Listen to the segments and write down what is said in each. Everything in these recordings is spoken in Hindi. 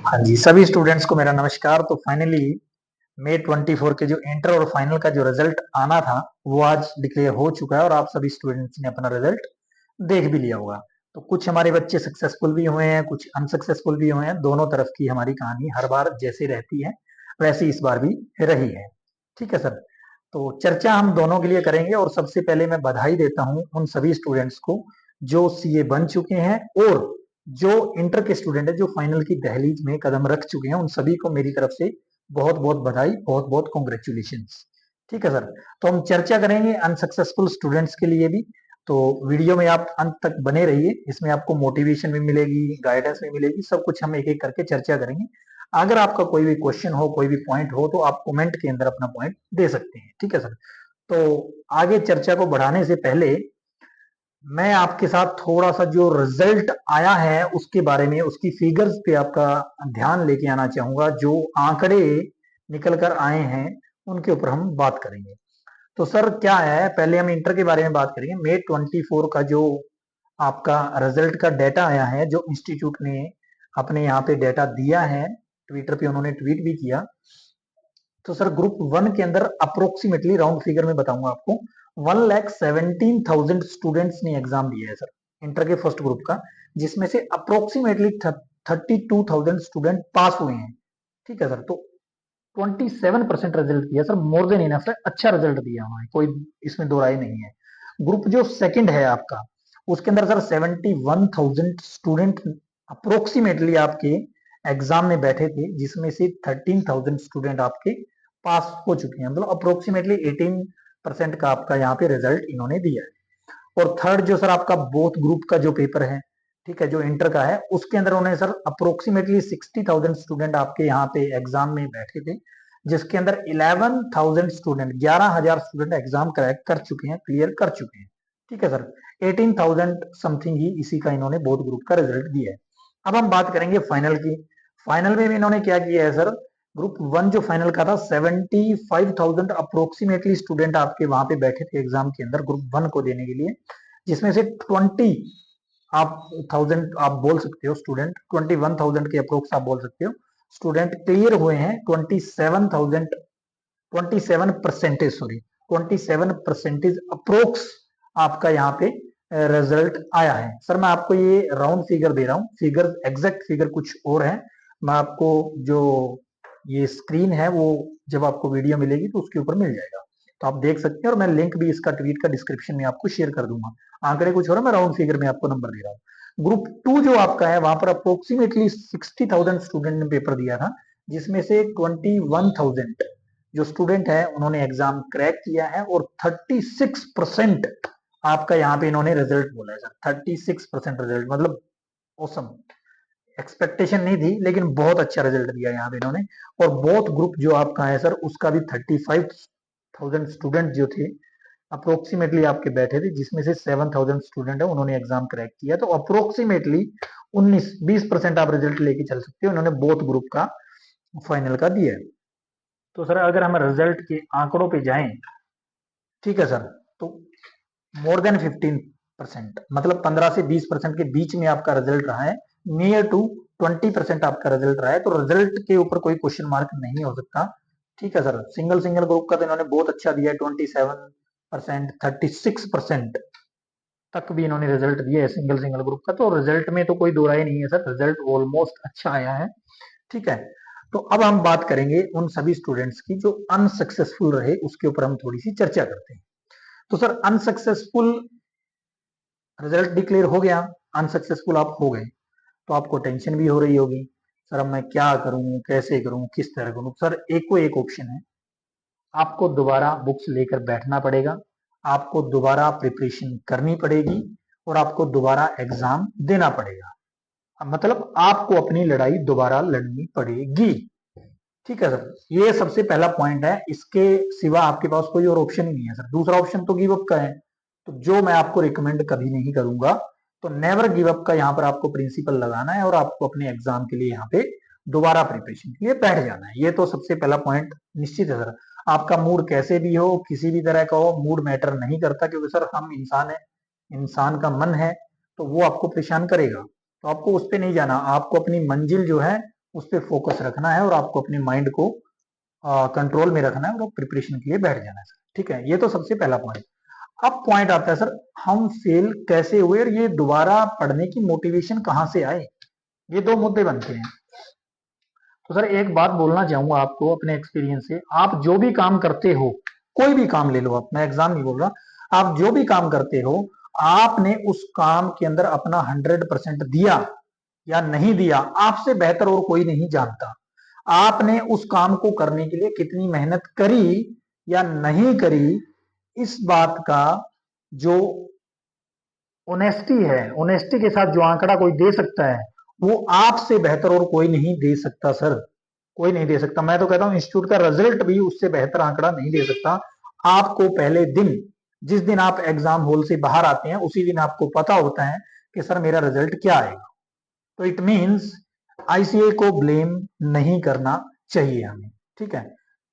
हाँ जी, सभी स्टूडेंट्स को मेरा नमस्कार। तो फाइनली मई 24 के जो इंटर और फाइनल का जो रिजल्ट आना था वो आज डिक्लेयर हो चुका है और आप सभी स्टूडेंट्स ने अपना रिजल्ट देख भी लिया होगा। तो कुछ हमारे बच्चे सक्सेसफुल भी हुए हैं, कुछ अनसक्सेसफुल भी हुए हैं। दोनों तरफ की हमारी कहानी हर बार जैसे रहती है वैसे इस बार भी रही है। ठीक है सर, तो चर्चा हम दोनों के लिए करेंगे और सबसे पहले मैं बधाई देता हूं उन सभी स्टूडेंट्स को जो सीए बन चुके हैं और जो इंटर के स्टूडेंट है जो फाइनल की दहलीज में कदम रख चुके हैं। उन सभी को मेरी तरफ से बहुत बहुत बधाई, बहुत बहुत कॉन्ग्रेचुलेशन। ठीक है सर, तो हम चर्चा करेंगे अनसक्सेसफुल स्टूडेंट्स के लिए भी। तो वीडियो में आप अंत तक बने रहिए, इसमें आपको मोटिवेशन भी मिलेगी, गाइडेंस भी मिलेगी, सब कुछ हम एक एक करके चर्चा करेंगे। अगर आपका कोई भी क्वेश्चन हो, कोई भी पॉइंट हो, तो आप कमेंट के अंदर अपना पॉइंट दे सकते हैं। ठीक है सर, तो आगे चर्चा को बढ़ाने से पहले मैं आपके साथ थोड़ा सा जो रिजल्ट आया है उसके बारे में, उसकी फिगर्स पे आपका ध्यान लेके आना चाहूंगा। जो आंकड़े निकल कर आए हैं उनके ऊपर हम बात करेंगे। तो सर क्या है, पहले हम इंटर के बारे में बात करेंगे। मई 24 का जो आपका रिजल्ट का डेटा आया है, जो इंस्टीट्यूट ने अपने यहाँ पे डेटा दिया है, ट्विटर पे उन्होंने ट्वीट भी किया। तो सर ग्रुप 1 के अंदर अप्रोक्सीमेटली राउंड फिगर में बताऊंगा आपको 1,17,000 स्टूडेंट्स ने एग्जाम दिया है सर, इंटर के फर्स्ट ग्रुप का, जिसमें से अप्रोक्सीमेटली 32,000 स्टूडेंट पास हुए हैं। ठीक है सर, तो 27% रिजल्ट दिया सर, मोर देन इनफ है, अच्छा रिजल्ट दिया उन्होंने, कोई इसमें दो राय नहीं है। ग्रुप जो सेकंड है आपका, उसके अंदर सर 71,000 स्टूडेंट अप्रोक्सीमेटली आपके एग्जाम में बैठे थे, जिसमें से 13,000 स्टूडेंट आपके पास हो चुके हैं। मतलब अप्रोक्सीमेटली 18% का आपका यहाँ पे रिजल्ट इन्होंने दिया है। और थर्ड जो सर आपका बोथ ग्रुप का जो पेपर है, ठीक है, जो इंटर का है, उसके अंदर उन्होंने सर अप्रोक्सीमेटली 60,000 स्टूडेंट आपके यहाँ पे एग्जाम में बैठे थे, जिसके अंदर 11,000 स्टूडेंट, 11,000 स्टूडेंट एग्जाम क्रैक कर चुके हैं, क्लियर कर चुके हैं। ठीक है सर, 18,000 समथिंग ही इसी का इन्होंने बोथ ग्रुप का रिजल्ट दिया है। अब हम बात करेंगे फाइनल की। फाइनल में भी इन्होंने क्या किया है सर, ग्रुप 1 जो फाइनल का था 75,000 अप्रोक्सीमेटली स्टूडेंट आपके वहां पे बैठे थे एग्जाम के अंदर ग्रुप 1 को देने के लिए, जिसमें से 20 आप थाउजेंड आप बोल सकते हो स्टूडेंट, 21,000 के अप्रोक्स आप बोल सकते हो स्टूडेंट क्लियर हुए हैं। 27,000, 27% सॉरी, 27% अप्रोक्स आपका यहाँ पे रिजल्ट आया है। सर मैं आपको ये राउंड फिगर दे रहा हूँ, फिगर एग्जैक्ट फिगर कुछ और है। मैं आपको जो ये स्क्रीन है वो जब आपको वीडियो मिलेगी तो उसके ऊपर मिल जाएगा, तो आप देख सकते हैं। और मैं लिंक भी इसका ट्वीट का डिस्क्रिप्शन में आपको शेयर कर दूंगा। आंकड़े कुछ हो रहा है, मैं राउंड फिगर में आपको नंबर दे रहा हूँ। ग्रुप 2 जो आपका है वहां पर अप्रोक्सीमेटली 60,000 स्टूडेंट ने पेपर दिया था, जिसमें से 21,000 जो स्टूडेंट है उन्होंने एग्जाम क्रैक किया है, और 36% आपका यहाँ पे इन्होंने रिजल्ट बोला है सर। 36% रिजल्ट मतलब ऑसम, एक्सपेक्टेशन नहीं थी लेकिन बहुत अच्छा रिजल्ट दिया यहाँ पे इन्होंने। और बोथ ग्रुप जो आपका है सर उसका भी 35,000 स्टूडेंट जो थे अप्रोक्सीमेटली आपके बैठे थे, जिसमें से 7,000 स्टूडेंट है उन्होंने एग्जाम क्रैक किया। तो अप्रोक्सीमेटली 19-20% आप रिजल्ट लेके चल सकते हो, उन्होंने बोथ ग्रुप का फाइनल का दिया है। तो सर अगर हम रिजल्ट के आंकड़ों पे जाएं, ठीक है सर, तो मोर देन 15%, मतलब 15 से 20% के बीच में आपका रिजल्ट रहा है, नियर टू 20% आपका रिजल्ट रहा है। तो रिजल्ट के ऊपर कोई क्वेश्चन मार्क नहीं हो सकता। ठीक है सर, सिंगल सिंगल ग्रुप का तो इन्होंने बहुत अच्छा दिया है, 27%, 36% तक भी इन्होंने रिजल्ट दिया है सिंगल सिंगल ग्रुप का। तो रिजल्ट में तो कोई दो राय नहीं है सर, रिजल्ट ऑलमोस्ट अच्छा आया है। ठीक है, तो अब हम बात करेंगे उन सभी स्टूडेंट्स की जो अनसक्सेसफुल रहे, उसके ऊपर हम थोड़ी सी चर्चा करते हैं। तो सर अनसक्सेसफुल रिजल्ट डिक्लेयर हो गया, अनसक्सेसफुल आप हो गए, तो आपको टेंशन भी हो रही होगी, सर अब मैं क्या करूं, कैसे करूं, किस तरह करूं। सर एक को एक ऑप्शन है, आपको दोबारा बुक्स लेकर बैठना पड़ेगा, आपको दोबारा प्रिपरेशन करनी पड़ेगी, और आपको दोबारा एग्जाम देना पड़ेगा। मतलब आपको अपनी लड़ाई दोबारा लड़नी पड़ेगी। ठीक है सर, ये सबसे पहला पॉइंट है, इसके सिवा आपके पास कोई और ऑप्शन ही नहीं है सर। दूसरा ऑप्शन तो गिव अप का है, तो जो मैं आपको रिकमेंड कभी नहीं करूंगा। तो नेवर गिव अप का यहाँ पर आपको प्रिंसिपल लगाना है, और आपको अपने एग्जाम के लिए यहाँ पे दोबारा प्रिपरेशन के लिए बैठ जाना है। ये तो सबसे पहला पॉइंट निश्चित है सर। आपका मूड कैसे भी हो, किसी भी तरह का हो, मूड मैटर नहीं करता, क्योंकि सर हम इंसान है, इंसान का मन है तो वो आपको परेशान करेगा। तो आपको उस पर नहीं जाना, आपको अपनी मंजिल जो है उस पर फोकस रखना है और आपको अपने माइंड को कंट्रोल में रखना है और प्रिपरेशन के लिए बैठ जाना है सर। ठीक है, ये तो सबसे पहला पॉइंट। अब पॉइंट आता है सर, हम फेल कैसे हुए और ये दोबारा पढ़ने की मोटिवेशन कहां से आए, ये दो मुद्दे बनते हैं। तो सर एक बात बोलना चाहूंगा आपको अपने एक्सपीरियंस से, आप जो भी काम करते हो, कोई भी काम ले लो आप, मैं एग्जाम नहीं बोल रहा, आप जो भी काम करते हो, आपने उस काम के अंदर अपना 100% दिया या नहीं दिया, आपसे बेहतर और कोई नहीं जानता। आपने उस काम को करने के लिए कितनी मेहनत करी या नहीं करी, इस बात का जो ऑनेस्टी है, ऑनेस्टी के साथ जो आंकड़ा कोई दे सकता है, वो आपसे बेहतर और कोई नहीं दे सकता सर, कोई नहीं दे सकता। मैं तो कहता हूं इंस्टीट्यूट का रिजल्ट भी उससे बेहतर आंकड़ा नहीं दे सकता। आपको पहले दिन, जिस दिन आप एग्जाम हॉल से बाहर आते हैं, उसी दिन आपको पता होता है कि सर मेरा रिजल्ट क्या आएगा। तो इट मीन्स आईसीए को ब्लेम नहीं करना चाहिए हमें। ठीक है,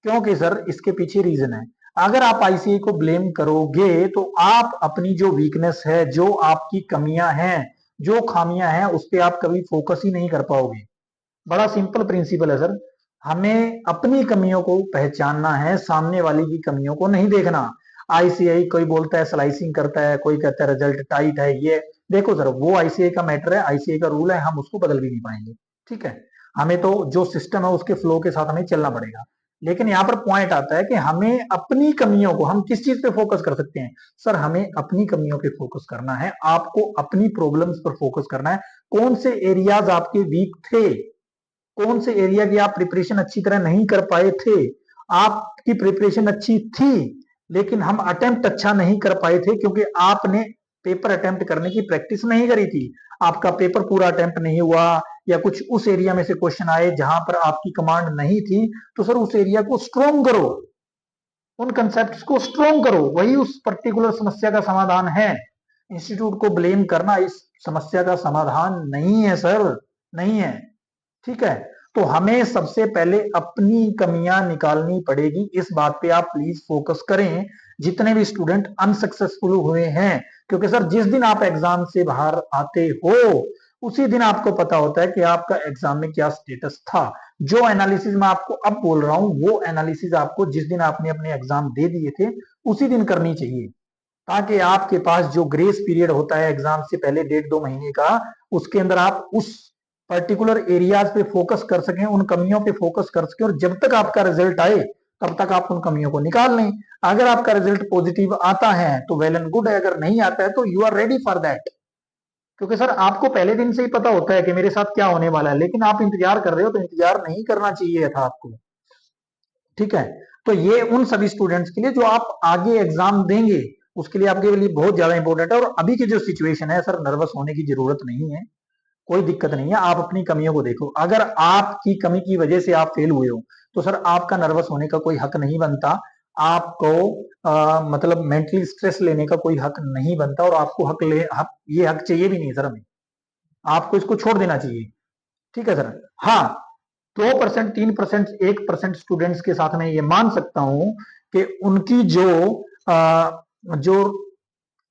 क्योंकि सर इसके पीछे रीजन है। अगर आप आईसीए को ब्लेम करोगे तो आप अपनी जो वीकनेस है, जो आपकी कमियां हैं, जो खामियां हैं, उस पर आप कभी फोकस ही नहीं कर पाओगे। बड़ा सिंपल प्रिंसिपल है सर, हमें अपनी कमियों को पहचानना है, सामने वाले की कमियों को नहीं देखना। आईसीआई कोई बोलता है स्लाइसिंग करता है, कोई कहता है रिजल्ट टाइट है, ये देखो सर वो आईसीआई का मैटर है, आईसीआई का रूल है, हम उसको बदल भी नहीं पाएंगे। ठीक है, हमें तो जो सिस्टम है उसके फ्लो के साथ हमें चलना पड़ेगा। लेकिन यहाँ पर पॉइंट आता है कि हमें अपनी कमियों को, हम किस चीज पे फोकस कर सकते हैं सर, हमें अपनी कमियों पे फोकस करना है, आपको अपनी प्रॉब्लम्स पर फोकस करना है। कौन से एरियाज आपके वीक थे, कौन से एरिया की आप प्रिपरेशन अच्छी तरह नहीं कर पाए थे, आपकी प्रिपरेशन अच्छी थी लेकिन हम अटेम्प्ट अच्छा नहीं कर पाए थे क्योंकि आपने पेपर अटेम्प्ट करने की प्रैक्टिस नहीं करी थी, आपका पेपर पूरा अटेम्प्ट नहीं हुआ, या कुछ उस एरिया में से क्वेश्चन आए जहां पर आपकी कमांड नहीं थी, तो सर उस एरिया को स्ट्रोंग करो, उन कंसेप्ट को स्ट्रोंग करो, वही उस पर्टिकुलर समस्या का समाधान है। इंस्टीट्यूट को ब्लेम करना इस समस्या का समाधान नहीं है सर, नहीं है। ठीक है, तो हमें सबसे पहले अपनी कमियां निकालनी पड़ेगी, इस बात पे आप प्लीज फोकस करें, जितने भी स्टूडेंट अनसक्सेसफुल हुए हैं। क्योंकि सर जिस दिन आप एग्जाम से बाहर आते हो, उसी दिन आपको पता होता है कि आपका एग्जाम में क्या स्टेटस था। जो एनालिसिस मैं आपको अब बोल रहा हूं, वो एनालिसिस आपको जिस दिन आपने अपने एग्जाम दे दिए थे उसी दिन करनी चाहिए, ताकि आपके पास जो ग्रेस पीरियड होता है एग्जाम से पहले 1.5-2 महीने का, उसके अंदर आप उस पर्टिकुलर एरियाज पे फोकस कर सकें, उन कमियों पे फोकस कर सकें, और जब तक आपका रिजल्ट आए तब तक आप उन कमियों को निकाल लें। अगर आपका रिजल्ट पॉजिटिव आता है तो वेल एंड गुड है, अगर नहीं आता है तो you are ready for that. क्योंकि सर आपको पहले दिन से ही पता होता है कि मेरे साथ क्या होने वाला है, लेकिन आप इंतजार कर रहे हो, तो इंतजार नहीं करना चाहिए था आपको। ठीक है, तो ये उन सभी स्टूडेंट्स के लिए जो आप आगे एग्जाम देंगे, उसके लिए आपके लिए बहुत ज्यादा इंपॉर्टेंट है। और अभी की जो सिचुएशन है सर, नर्वस होने की जरूरत नहीं है, कोई दिक्कत नहीं है। आप अपनी कमियों को देखो, अगर आपकी कमी की वजह से आप फेल हुए हो तो सर आपका नर्वस होने का कोई हक नहीं बनता, आपको मतलब मेंटली स्ट्रेस लेने का कोई हक नहीं बनता, और आपको ये हक चाहिए भी नहीं सर हमें, आपको इसको छोड़ देना चाहिए। ठीक है सर। हाँ, 2%, 3%, 1% स्टूडेंट्स के साथ मैं ये मान सकता हूं कि उनकी जो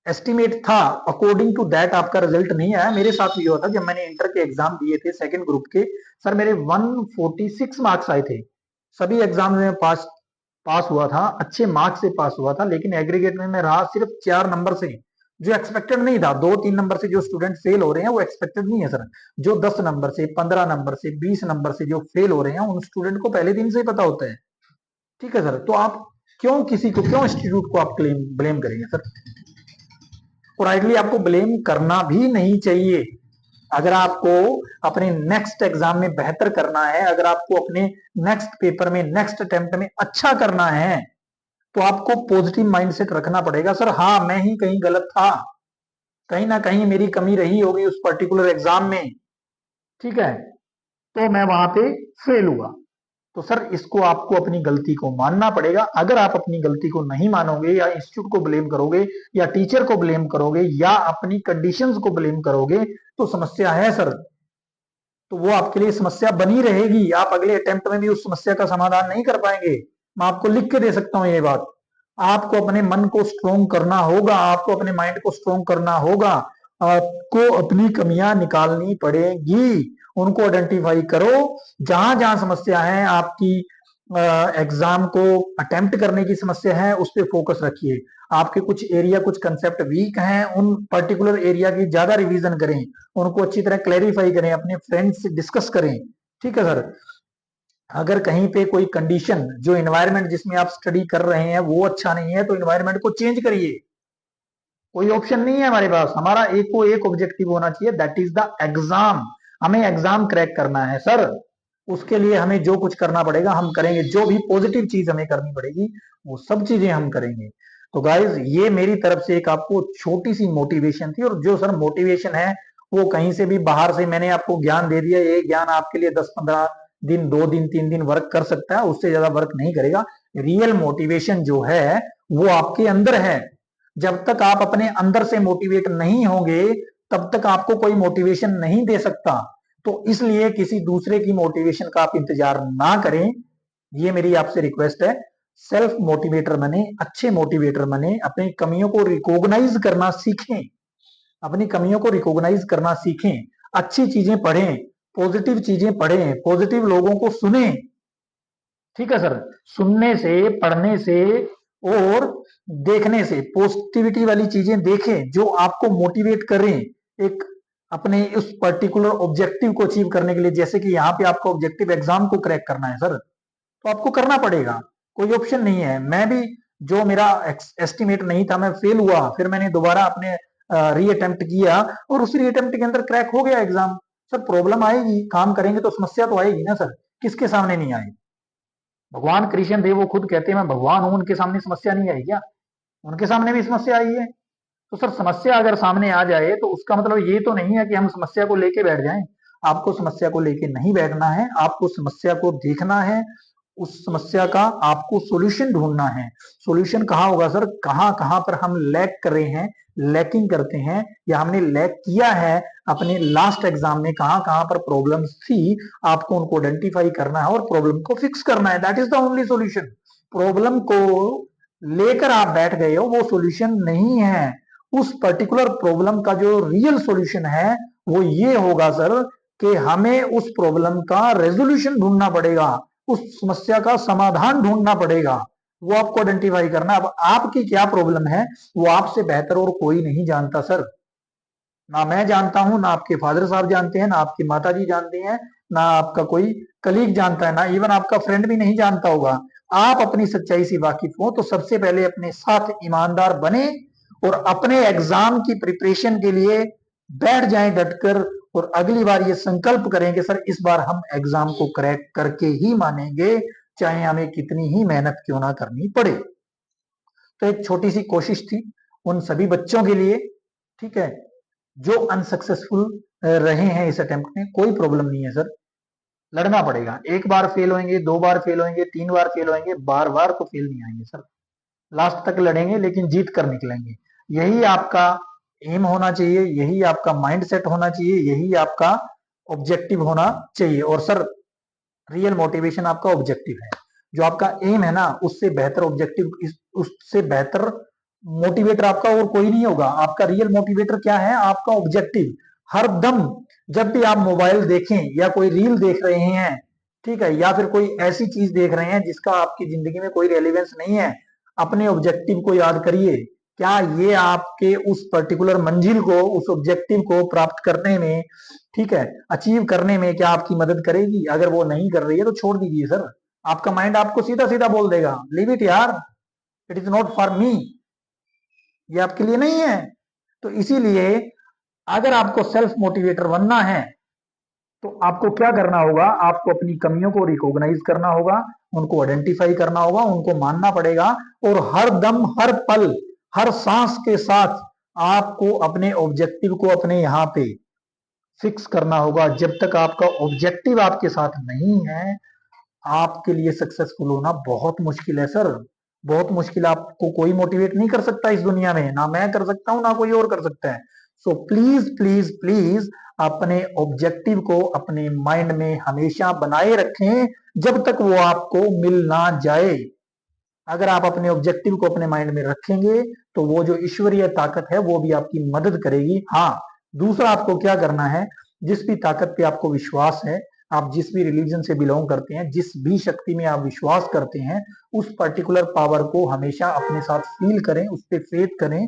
एस्टिमेट था अकॉर्डिंग टू दैट आपका रिजल्ट नहीं आया। मेरे साथ भी हुआ था, जब मैंने इंटर के एग्जाम दिए थे सेकंड ग्रुप के, सर मेरे 146 मार्क्स आए थे, सभी एग्जाम में पास पास हुआ था, अच्छे मार्क्स से पास हुआ था, लेकिन एग्रीगेट में मैं रहा सिर्फ 4 नंबर से, जो एक्सपेक्टेड नहीं था। 2-3 नंबर से जो स्टूडेंट फेल हो रहे हैं वो एक्सपेक्टेड नहीं है सर। जो 10 नंबर से, 15 नंबर से, 20 नंबर से जो फेल हो रहे हैं, उन स्टूडेंट को पहले दिन से ही पता होता है। ठीक है सर, तो आप क्यों इंस्टीट्यूट को आप ब्लेम करेंगे सर, और आइडली आपको ब्लेम करना भी नहीं चाहिए। अगर आपको अपने नेक्स्ट एग्जाम में बेहतर करना है, अगर आपको अपने नेक्स्ट पेपर में, नेक्स्ट अटेम्प्ट में अच्छा करना है, तो आपको पॉजिटिव माइंडसेट रखना पड़ेगा। सर हाँ, मैं ही कहीं गलत था, कहीं ना कहीं मेरी कमी रही होगी उस पर्टिकुलर एग्जाम में, ठीक है, तो मैं वहां पे फेल हुआ। तो सर इसको आपको अपनी गलती को मानना पड़ेगा। अगर आप अपनी गलती को नहीं मानोगे, या इंस्टीट्यूट को ब्लेम करोगे, या टीचर को ब्लेम करोगे, या अपनी कंडीशंस को ब्लेम करोगे, तो समस्या है सर, तो वो आपके लिए समस्या बनी रहेगी। आप अगले अटेम्प्ट में भी उस समस्या का समाधान नहीं कर पाएंगे, मैं आपको लिख के दे सकता हूं ये बात। आपको अपने मन को स्ट्रोंग करना होगा, आपको अपने माइंड को स्ट्रोंग करना होगा, आपको अपनी कमियां निकालनी पड़ेगी, उनको आइडेंटिफाई करो। जहां जहां समस्या है आपकी, एग्जाम को अटेम्प्ट करने की समस्या है, उस पर फोकस रखिए। आपके कुछ एरिया, कुछ कंसेप्ट वीक हैं, उन पर्टिकुलर एरिया की ज्यादा रिवीजन करें, उनको अच्छी तरह क्लैरिफाई करें, अपने फ्रेंड्स से डिस्कस करें। ठीक है सर। अगर कहीं पे कोई कंडीशन, जो एनवायरनमेंट जिसमें आप स्टडी कर रहे हैं वो अच्छा नहीं है, तो एनवायरनमेंट को चेंज करिए। कोई ऑप्शन नहीं है हमारे पास, हमारा एक को एक ऑब्जेक्टिव होना चाहिए, दैट इज द एग्जाम। हमें एग्जाम क्रैक करना है सर। उसके लिए हमें जो कुछ करना पड़ेगा हम करेंगे, जो भी पॉजिटिव चीज हमें करनी पड़ेगी वो सब चीजें हम करेंगे। तो गाइज, ये मेरी तरफ से एक आपको छोटी सी मोटिवेशन थी। और जो सर मोटिवेशन है वो कहीं से भी बाहर से मैंने आपको ज्ञान दे दिया, ये ज्ञान आपके लिए 10-15 दिन, 2 दिन, 3 दिन वर्क कर सकता है, उससे ज्यादा वर्क नहीं करेगा। रियल मोटिवेशन जो है वो आपके अंदर है। जब तक आप अपने अंदर से मोटिवेट नहीं होंगे तब तक आपको कोई मोटिवेशन नहीं दे सकता। तो इसलिए किसी दूसरे की मोटिवेशन का आप इंतजार ना करें, ये मेरी आपसे रिक्वेस्ट है। सेल्फ मोटिवेटर बने, अच्छे मोटिवेटर बने, अपनी कमियों को रिकॉग्नाइज करना सीखें, अपनी कमियों को रिकॉग्नाइज करना सीखें, अच्छी चीजें पढ़ें, पॉजिटिव चीजें पढ़ें, पॉजिटिव लोगों को सुने। ठीक है सर। सुनने से, पढ़ने से और देखने से, पॉजिटिविटी वाली चीजें देखें जो आपको मोटिवेट करें एक अपने उस पर्टिकुलर ऑब्जेक्टिव को अचीव करने के लिए। जैसे कि यहाँ पे आपका ऑब्जेक्टिव एग्जाम को क्रैक करना है सर, तो आपको करना पड़ेगा, कोई ऑप्शन नहीं है। मैं भी, जो मेरा एस्टिमेट नहीं था, मैं फेल हुआ, फिर मैंने दोबारा अपने री अटेम्प्ट किया और उस री अटेम्प्ट के अंदर क्रैक हो गया एग्जाम। सर प्रॉब्लम आएगी, काम करेंगे तो समस्या तो आएगी ना सर, किसके सामने नहीं आएगी। भगवान कृष्ण देव वो खुद कहते हैं मैं भगवान हूं, उनके सामने समस्या नहीं आई क्या? उनके सामने भी समस्या आई है। तो सर समस्या अगर सामने आ जाए तो उसका मतलब ये तो नहीं है कि हम समस्या को लेके बैठ जाएं। आपको समस्या को लेके नहीं बैठना है, आपको समस्या को देखना है, उस समस्या का आपको सॉल्यूशन ढूंढना है। सॉल्यूशन कहाँ होगा सर? कहाँ कहाँ पर हम लैक कर रहे हैं, लैकिंग करते हैं, या हमने लैक किया है अपने लास्ट एग्जाम में, कहाँ कहाँ पर प्रॉब्लम्स थी, आपको उनको आइडेंटिफाई करना है और प्रॉब्लम को फिक्स करना है। That is the only solution. Problem को लेकर आप बैठ गए हो, वो सॉल्यूशन नहीं है। उस पर्टिकुलर प्रॉब्लम का जो रियल सॉल्यूशन है वो ये होगा सर कि हमें उस प्रॉब्लम का रेजोल्यूशन ढूंढना पड़ेगा, उस समस्या का समाधान ढूंढना पड़ेगा, वो आपको आइडेंटिफाई करना। अब आपकी क्या प्रॉब्लम है वो आपसे बेहतर और कोई नहीं जानता सर। ना मैं जानता हूं, ना आपके फादर साहब जानते हैं, ना आपकी माता जी जानती हैं, ना आपका कोई कलीग जानता है, ना इवन आपका फ्रेंड भी नहीं जानता होगा। आप अपनी सच्चाई से वाकिफ हो तो सबसे पहले अपने साथ ईमानदार बने और अपने एग्जाम की प्रिपरेशन के लिए बैठ जाएं डटकर। और अगली बार ये संकल्प करें कि सर इस बार हम एग्जाम को क्रैक करके ही मानेंगे, चाहे हमें कितनी ही मेहनत क्यों ना करनी पड़े। तो एक छोटी सी कोशिश थी उन सभी बच्चों के लिए, ठीक है, जो अनसक्सेसफुल रहे हैं इस अटेम्प्ट में। कोई प्रॉब्लम नहीं है सर, लड़ना पड़ेगा। एक बार फेल होंगे, 2 बार फेल होंगे, 3 बार फेल होंगे, बार बार तो फेल नहीं आएंगे सर। लास्ट तक लड़ेंगे लेकिन जीत कर निकलेंगे। यही आपका एम होना चाहिए, यही आपका माइंड सेट होना चाहिए, यही आपका ऑब्जेक्टिव होना चाहिए। और सर रियल मोटिवेशन आपका ऑब्जेक्टिव है, जो आपका एम है ना, उससे बेहतर ऑब्जेक्टिव, उससे बेहतर मोटिवेटर आपका और कोई नहीं होगा। आपका रियल मोटिवेटर क्या है? आपका ऑब्जेक्टिव। हर दम जब भी आप मोबाइल देखें या कोई रील देख रहे हैं, ठीक है, या फिर कोई ऐसी चीज देख रहे हैं जिसका आपकी जिंदगी में कोई रेलिवेंस नहीं है, अपने ऑब्जेक्टिव को याद करिए। क्या ये आपके उस पर्टिकुलर मंजिल को, उस ऑब्जेक्टिव को प्राप्त करने में, ठीक है, अचीव करने में क्या आपकी मदद करेगी? अगर वो नहीं कर रही है तो छोड़ दीजिए सर। आपका माइंड आपको सीधा सीधा बोल देगा, लीव इट यार, it is not for me, ये आपके लिए नहीं है। तो इसीलिए अगर आपको सेल्फ मोटिवेटर बनना है तो आपको क्या करना होगा? आपको अपनी कमियों को रिकॉग्नाइज करना होगा, उनको आइडेंटिफाई करना होगा, उनको मानना पड़ेगा, और हर दम, हर पल, हर सांस के साथ आपको अपने ऑब्जेक्टिव को अपने यहाँ पे फिक्स करना होगा। जब तक आपका ऑब्जेक्टिव आपके साथ नहीं है, आपके लिए सक्सेसफुल होना बहुत मुश्किल है सर, बहुत मुश्किल। आपको कोई मोटिवेट नहीं कर सकता इस दुनिया में, ना मैं कर सकता हूं, ना कोई और कर सकता है। सो प्लीज प्लीज प्लीज अपने ऑब्जेक्टिव को अपने माइंड में हमेशा बनाए रखें जब तक वो आपको मिल ना जाए। अगर आप अपने ऑब्जेक्टिव को अपने माइंड में रखेंगे तो वो जो ईश्वरीय ताकत है वो भी आपकी मदद करेगी। हाँ, दूसरा आपको क्या करना है, जिस भी ताकत पे आपको विश्वास है, आप जिस भी रिलीजन से बिलोंग करते हैं, जिस भी शक्ति में आप विश्वास करते हैं, उस पर्टिकुलर पावर को हमेशा अपने साथ फील करें, उस पर फेथ करें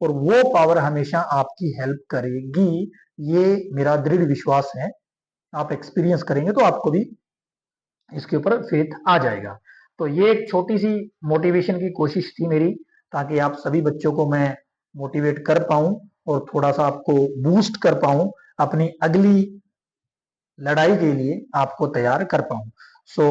और वो पावर हमेशा आपकी हेल्प करेगी। ये मेरा दृढ़ विश्वास है। आप एक्सपीरियंस करेंगे तो आपको भी इसके ऊपर फेथ आ जाएगा। तो ये एक छोटी सी मोटिवेशन की कोशिश थी मेरी, ताकि आप सभी बच्चों को मैं मोटिवेट कर पाऊं और थोड़ा सा आपको बूस्ट कर पाऊं, अपनी अगली लड़ाई के लिए आपको तैयार कर पाऊं। सो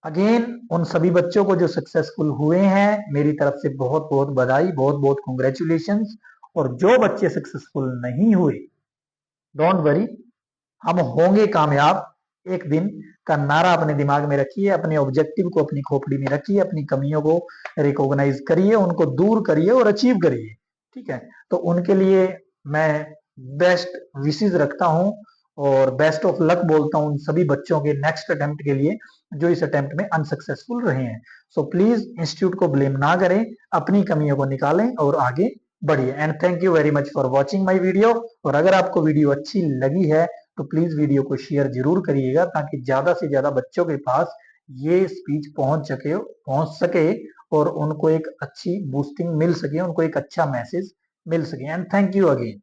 अगेन उन सभी बच्चों को जो सक्सेसफुल हुए हैं, मेरी तरफ से बहुत बहुत बधाई, बहुत बहुत कॉन्ग्रेचुलेशंस। और जो बच्चे सक्सेसफुल नहीं हुए, डोंट वरी, हम होंगे कामयाब एक दिन का नारा अपने दिमाग में रखिए, अपने ऑब्जेक्टिव को अपनी खोपड़ी में रखिए, अपनी कमियों को रिकॉग्नाइज करिए, उनको दूर करिए और अचीव करिए। ठीक है, तो उनके लिए मैं बेस्ट विशेस रखता हूं और बेस्ट ऑफ लक बोलता हूं उन सभी बच्चों के नेक्स्ट अटेम्प्ट के लिए जो इस अटेम्प्ट में अनसक्सेसफुल रहे हैं। सो प्लीज इंस्टीट्यूट को ब्लेम ना करें, अपनी कमियों को निकालें और आगे बढ़िए। And thank you very much for watching my video. और अगर आपको वीडियो अच्छी लगी है तो प्लीज वीडियो को शेयर जरूर करिएगा, ताकि ज्यादा से ज्यादा बच्चों के पास ये स्पीच पहुंच सके और उनको एक अच्छी बूस्टिंग मिल सके, उनको एक अच्छा मैसेज मिल सके। And thank you again.